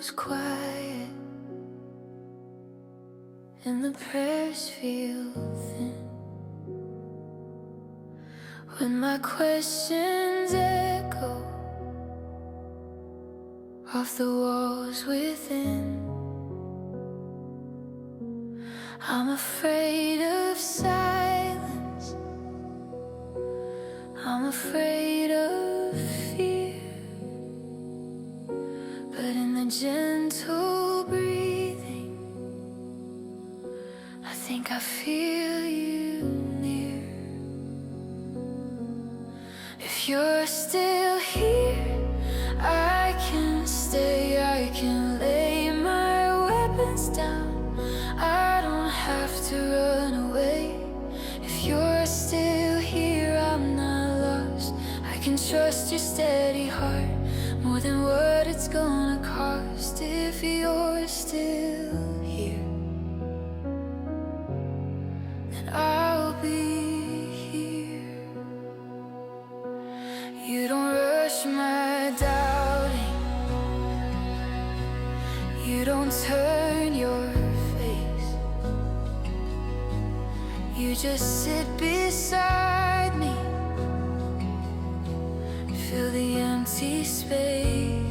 goes quiet and the prayers feel thin. When my questions echo off the walls within, I'm afraid of silence, I'm afraid of fear. But in the gentle breathing, I think I feel you near. If you're still here, I can stay, I can lay my weapons down. I don't have to run away. If you're still here, I'm not lost. I can trust your steady heart more than what it's gonna cost. If you're still here, then I'll be here. You don't rush my doubting, you don't turn your face, you just sit beside me, fill the empty space.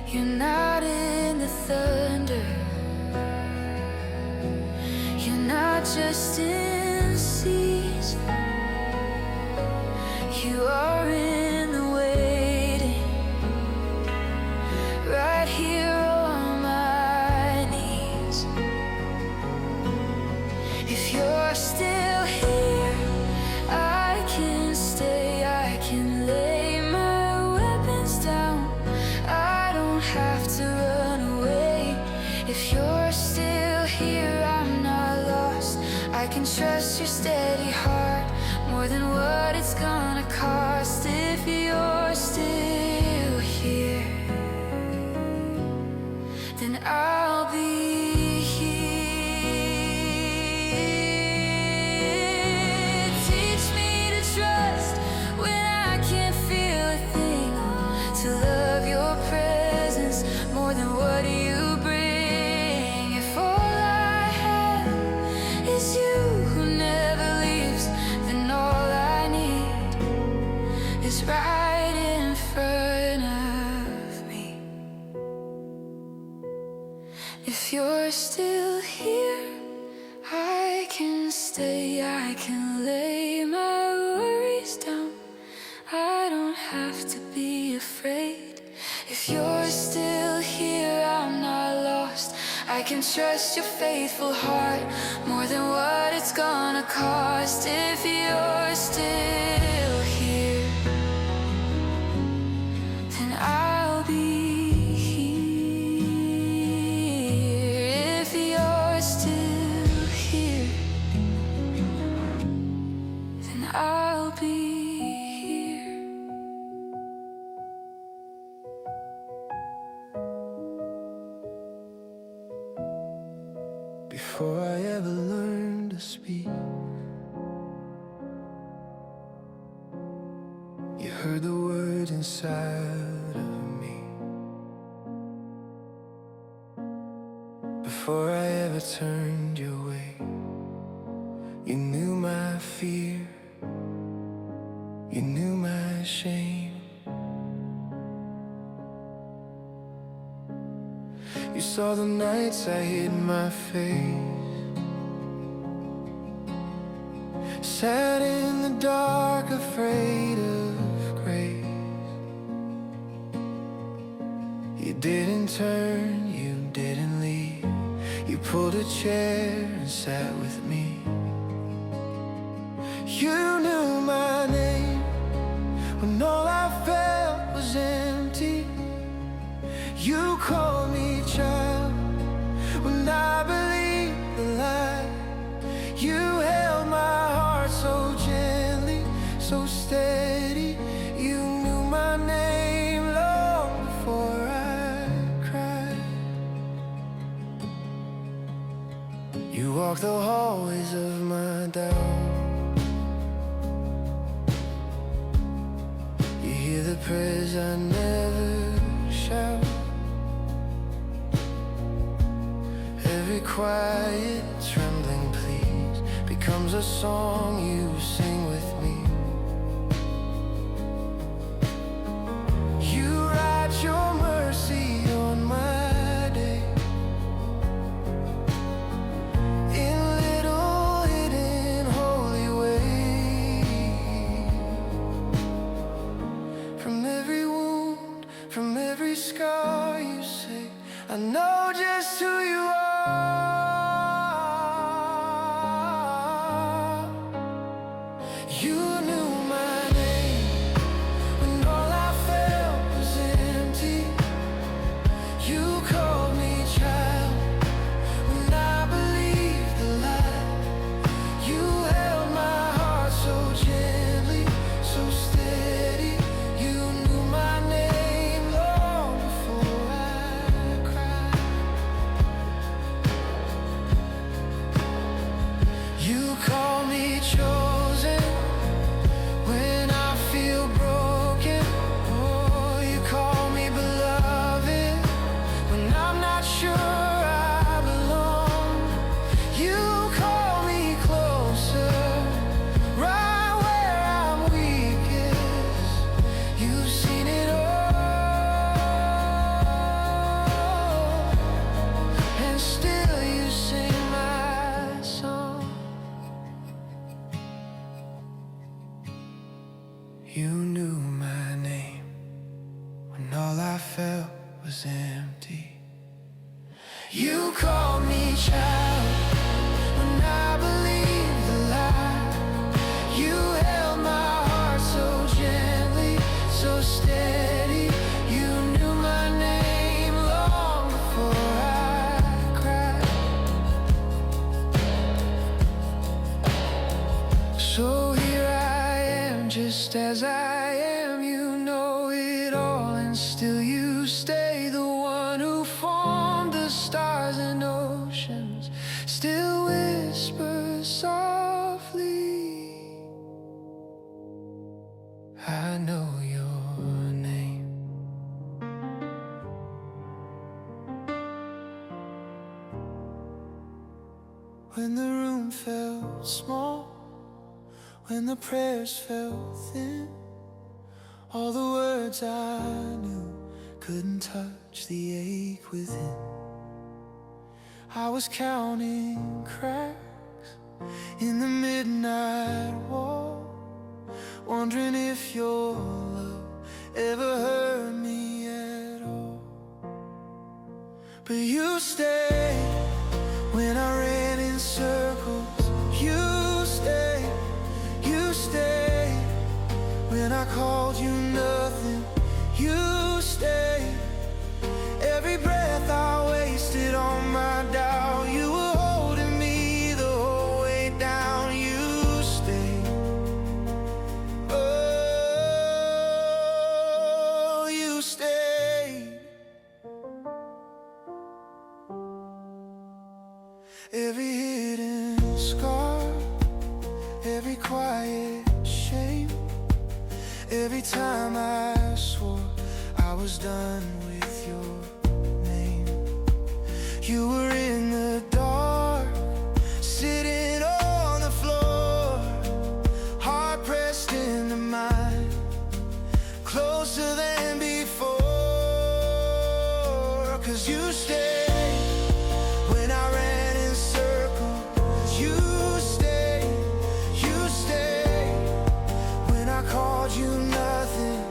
You're not in the thunder, you're not just in seas, you are in the waiting, right here on my knees. If you're still here, I can stay, I can lay my weapons down. I don't have to run away. If you're still here, I'm not lost. I can trust your steady heart more than what it's gonna cost. If you're still here, then I'll be here. Teach me to trust when I can't feel a thing, to love your presence more than what you bring. If all I have is you who never leaves, then all I need is right in front of me. If you're still here, I can stay, I can lay my worries down. I don't have to be afraid. If you're still here, I'm not lost. I can trust your faithful heart more than what it's gonna cost. If you're still here, then I'll be here. If you're still here, then I'll be here. Before I ever learned to speak, you heard the words inside of me. Before I ever turned your way, you knew my fear, you knew my shame. You saw the nights I hid my face, sat in the dark afraid of grace. You didn't turn, you didn't leave, you pulled a chair and sat with me. You knew my name when all I felt was empty. You called me child when I believed the lie. You held my heart so gently, so steady. You knew my name long before I cried. You walked the hallways of my doubt. You hear the prayers I never every quiet, trembling please becomes a song you sing with me. You write your mercy on my day, in little hidden holy ways. From every wound, from every scar, you say, I know just who you are. You knew my name when all I felt was empty. You called me child when I believed the lie. You held my heart so gently, so steady. You knew my name long before I cried. You call me chosen when I feel broken. Oh, you call me beloved when I'm not sure I belong. You call me closer, right where I'm weakest. You've seen it all, and still you sing my song. You knew my name when all I felt was empty. You called me child when I believed the lie. You held my heart so gently, so steady. You knew my name long before I cried. So here I am, just as I am. You know it all, and still you stay. The one who formed the stars and oceans still whispers softly, I know your name. When the room felt small, when the prayers felt thin, all the words I knew couldn't touch the ache within. I was counting cracks in the midnight wall, wondering if your love ever hurt me at all. But you stayed when I ran in circles. You stayed, you stayed when I called you nothing. You stayed every breath I wasted on my doubt. You were holding me the whole way down. You stayed, oh, you stayed. Every hidden scar, every quiet shame, every time I swore I was done with your name. You were in the dark, sitting on the floor, heart pressed into mine, closer than before. 'Cause you stayed when I ran in circles. You stayed, you stayed when I called you nothing.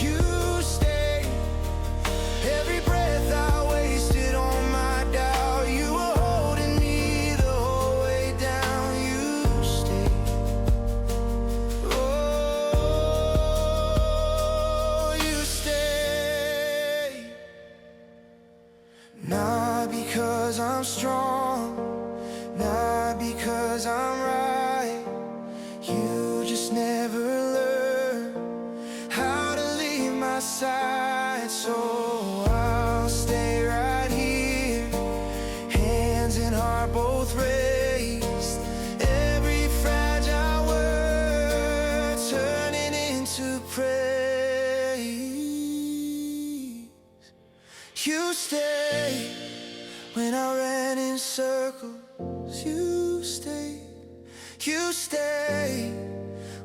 You stayed every breath I wasted on my doubt. You were holding me the whole way down. You stayed, oh, you stayed. Not because I'm strong, not because I'm right. You just never learned how to leave my side. So I'll stay right here, hands and heart both raised. Every fragile word turning into praise. You stayed when I ran ran in circles, you stayed. You stayed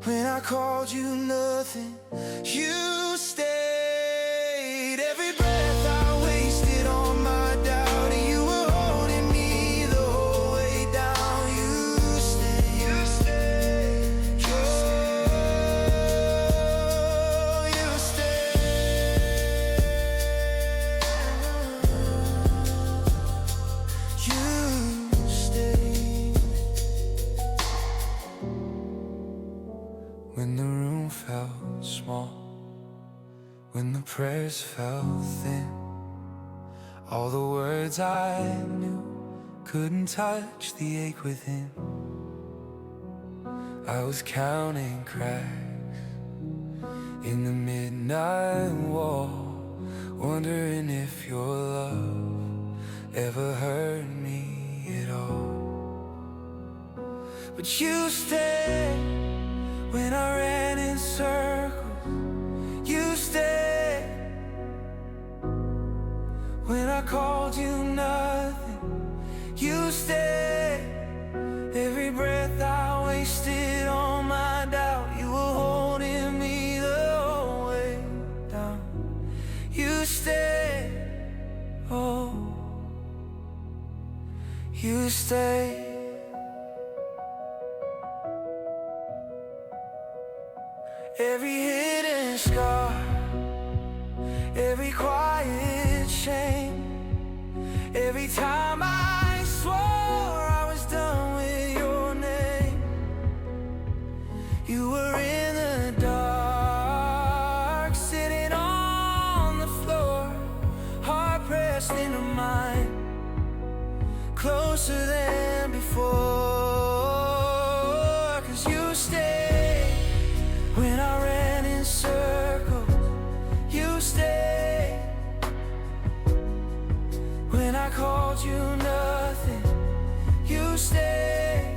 when I called you nothing. You stayed. Every breath I wasted on my doubt, you were holding me the whole way down. You stayed. You stayed. You stayed. You stayed. When the room felt small, when the prayers felt thin, all the words I knew couldn't touch the ache within. I was counting cracks in the midnight wall, wondering if your love ever hurt me at all. But you stayed when I ran in circles. You stayed when I called you nothing. You stayed. Every breath I wasted on my doubt, you were holding me the whole way down. You stayed. Oh, you stayed. Every hidden scar, every quiet shame, every time I swore I was done with your name. You were in the dark, sitting on the floor, heart pressed into mine, closer than before. 'Cause you stayed when I ran in circles. You stayed when I called you nothing. You stayed.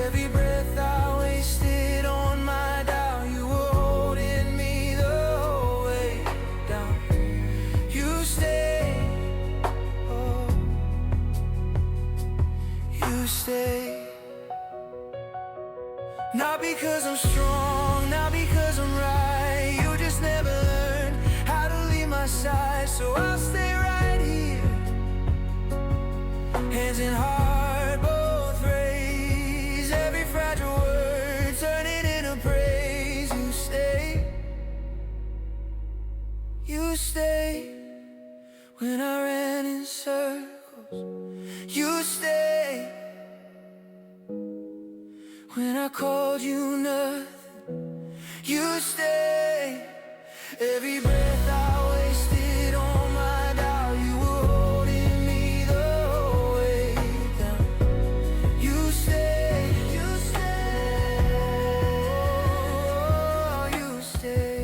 Every breath I wasted on my doubt, you were holding me the whole way down. You stayed. Oh, you stayed. Not because I'm strong, not because I'm right. You just never learned how to leave my side. So I'll stay right here, hands in heart, both raised. Every fragile word turning into praise. You stay. You stay when I ran in circles. You stay when I called you nothing. You stay. Every breath I wasted on my doubt, you were holding me the whole way down. You stay. You stay. Oh, you stay.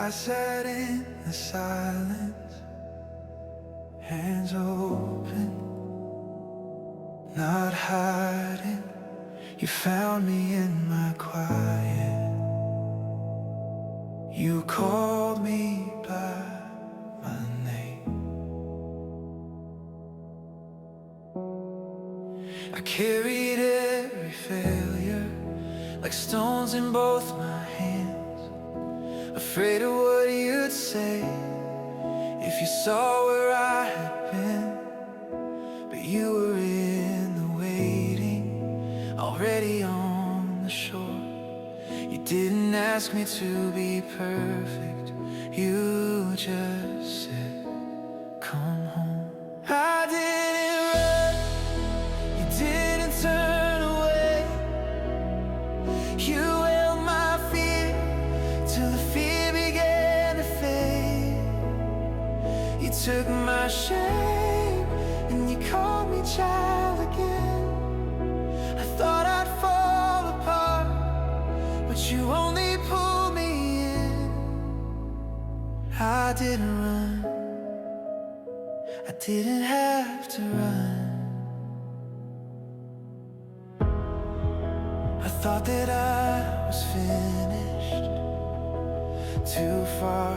I sat in the silence, hands open, not hiding. You found me in my quiet. You called me by my name. I carried every failure like stones in both my hands, afraid of what you'd say if you saw where I had been. But you were in the waiting, already on the shore. You didn't ask me to be perfect, you just said, come home. I didn't run, you didn't turn away. You held my fear till the fear began to fade. You took my shame and you called me child again. I thought I'd fall apart, but you only pulled me in. I didn't run, I didn't have to run. I thought that I was finished. Too far,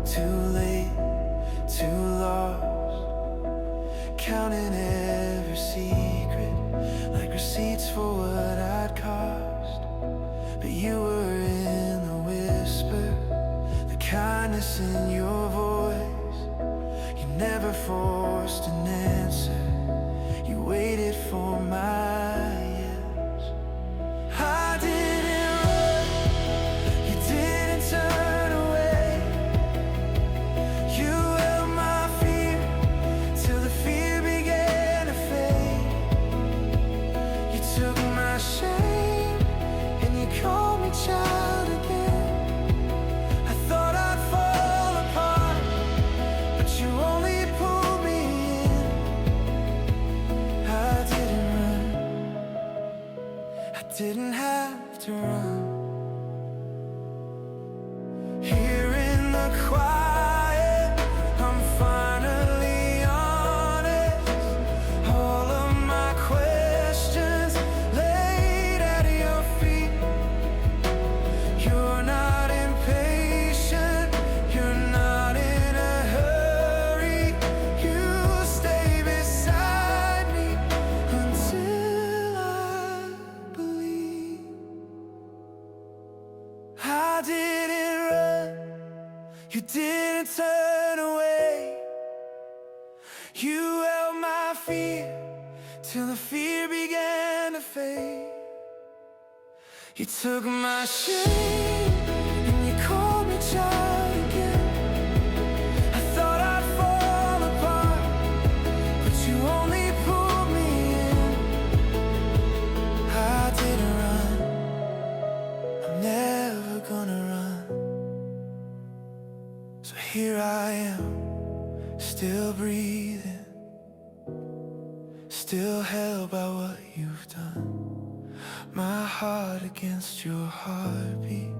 too late, too lost. Counting every secret like receipts for what I'd cost. But you were in the whisper, the kindness in your voice. You never forced an answer, you waited for my yes. I didn't run, you didn't turn away. You held my fear till the fear began to fade. You took my shame and you called me child again. I thought I'd fall apart, but you only pulled me in. I didn't run, I didn't have to run. Here in the quiet, I'm finally honest. All of my questions laid at your feet. You're not impatient, you're not in a hurry. You stay beside me until I believe. I didn't run, you didn't turn away. You held my fear till the fear began to fade. You took my shame and you called me child again. I thought I'd fall apart, but you only pulled me in. I didn't run, I'm never gonna run. So here I am, still breathing, still held by what you've done. My heart against your heartbeat.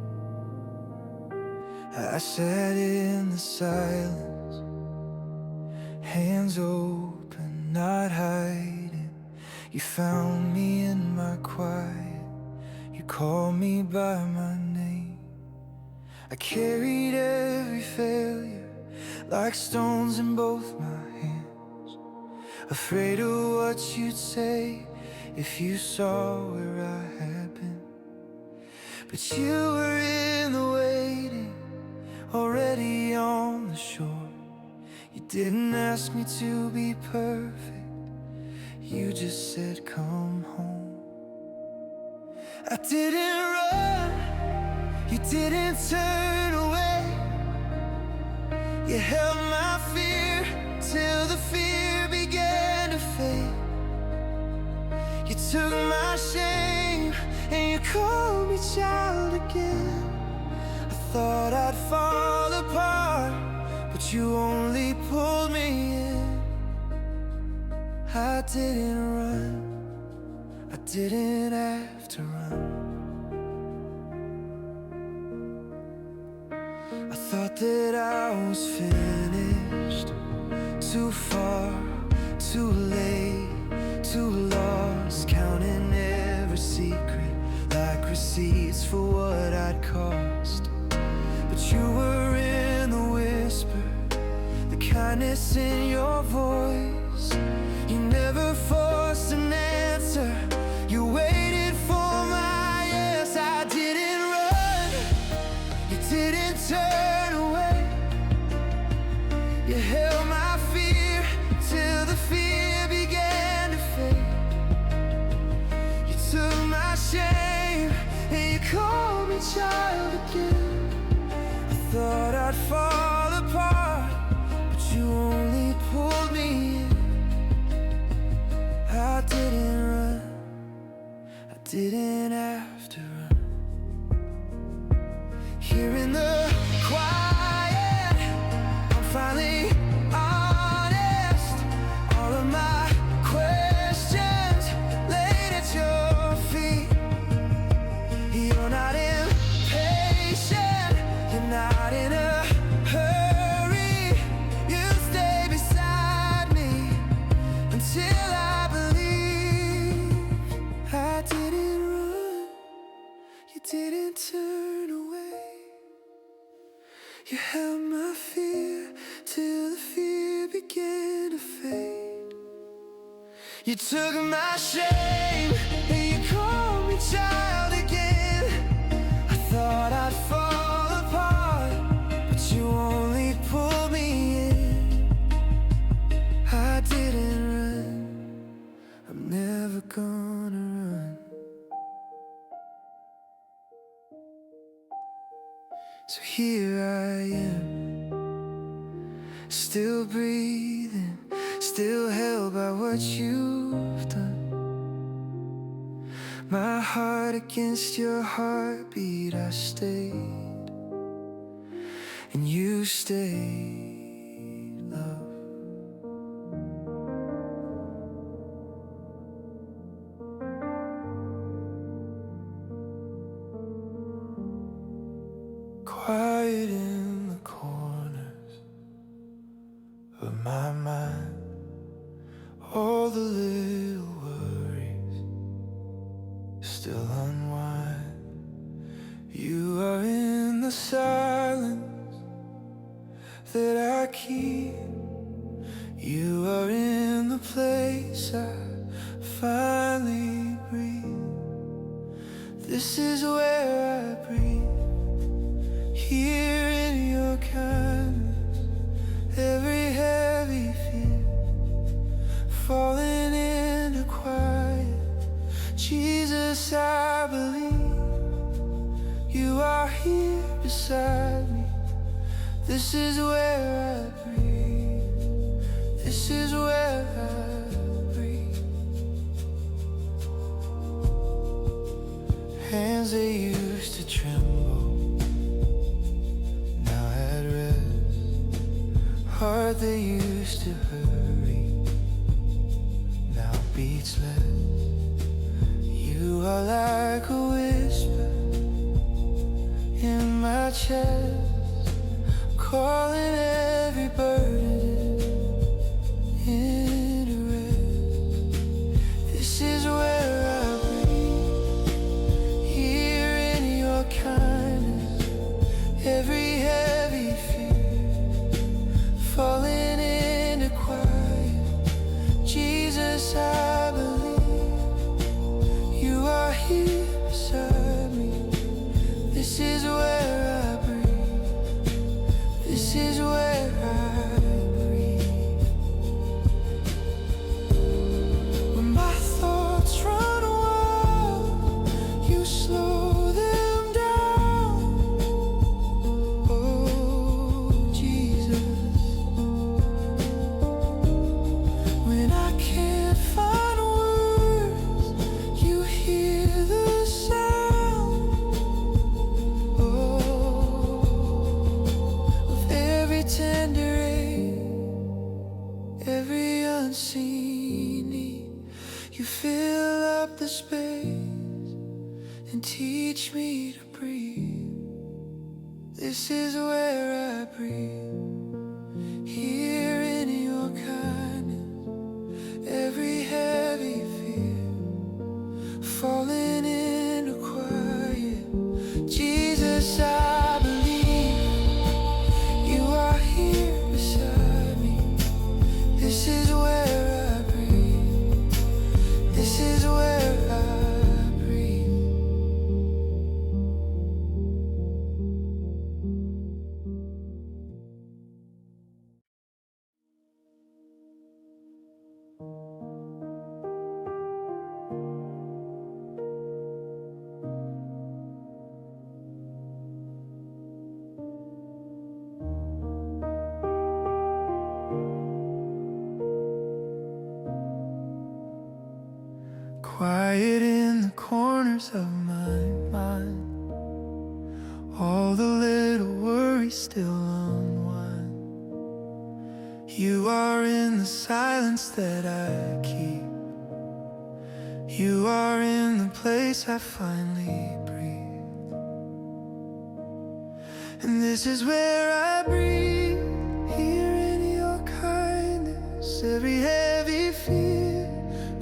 I sat in the silence, hands open, not hiding. You found me in my quiet, you called me by my name. I carried every failure like stones in both my hands, afraid of what you'd say if you saw where I had been. But you were in the waiting, already on the shore. You didn't ask me to be perfect, you just said come home. I didn't run, you didn't turn away. You held my fear till the fear began to fade. You took my shame and you called me child again. I thought I'd fall apart, but you only pulled me in. I didn't run, I didn't have to run. I thought that I was finished. Too far, too late, too lost. Counting every secret like receipts for what I'd cost. But you were in the whisper, the kindness in your voice. You never forced an answer, you waited for my yes. I didn't run, you didn't turn away. You held my fear till the fear began to fade. You took my shame and you called me child again. I thought I'd fall apart, but you only pulled me in. I didn't run, I didn't have to run. Here in the quiet, I'm finally honest. All of my questions laid at your feet. You're not impatient, you're not in a hurry. You stay beside You held my fear till the fear began to fade. You took my shame and you called me child again. I thought I'd fall apart, but you only pulled me in. I didn't run, I'm never gonna run. So here I am, still breathing, still held by what you've done. My heart against your heartbeat, I stayed, and you stayed, love. Quiet in the corners of my mind, all the little worries still unwind. You are in the silence that I keep. You are in the place I finally breathe. This is where I breathe. Here in your kindness, every heavy fear falling into quiet. Jesus, I believe you are here beside me. This is where I breathe. This is where I breathe. Hands that used to tremble, heart that used to hurry, now beats less. You are like a whisper in my chest, calling every burden into rest. This is where I breathe. Here in your kindness, every heavy falling into quiet. Jesus, I believe you are here beside me. This is where I breathe. This is where I breathe. When my thoughts run wild, you slow them down. Oh, Jesus. Every unseen need, you fill up the space and teach me to breathe. This is where I breathe. Here in your kindness, every heavy fear falling into quiet. Jesus, I believe you are here beside me. This is where I breathe. This is where I breathe. Quiet in the corners of my mind, all the little worries still unwind. You are in the silence that I keep. You are in the place I finally breathe. And this is where I breathe. Here in your kindness, every heavy fear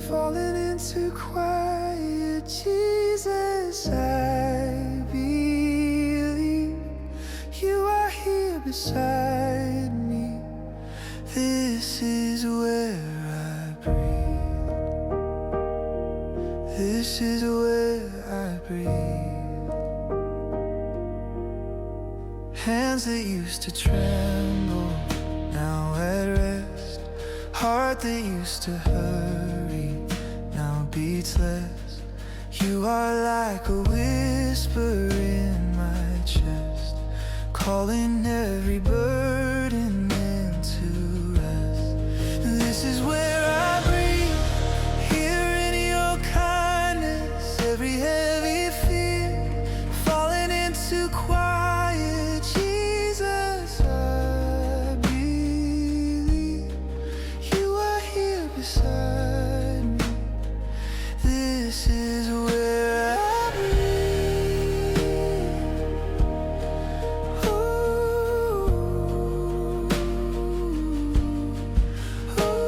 falling into quiet. Jesus, I believe you are here beside me. This is where I breathe. This is where I breathe. Hands that used to tremble, now at rest. Heart that used to hurry, now beats less. You are like a whisper in my chest, calling every burden into rest. This is where I breathe, here in your kindness. Every heavy fear falling into quiet. Jesus, I believe you are here beside me. This is where I breathe. Ooh, ooh.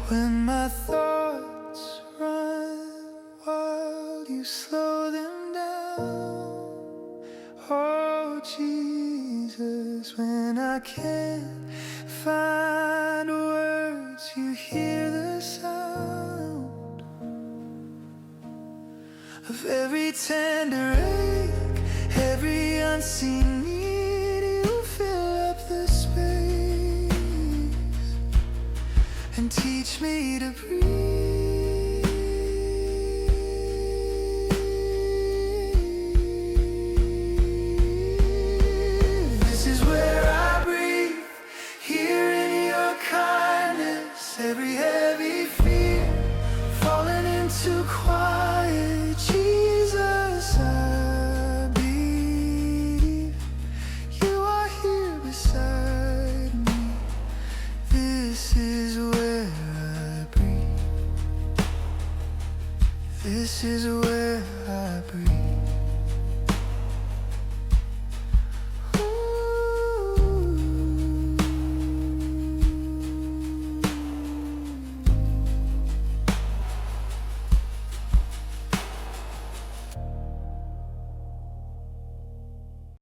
When my thoughts run wild, you slow them down. Oh Jesus, when I can't find words, you hear the sound of every tender ache, every unseen need. You fill up the space and teach me to breathe.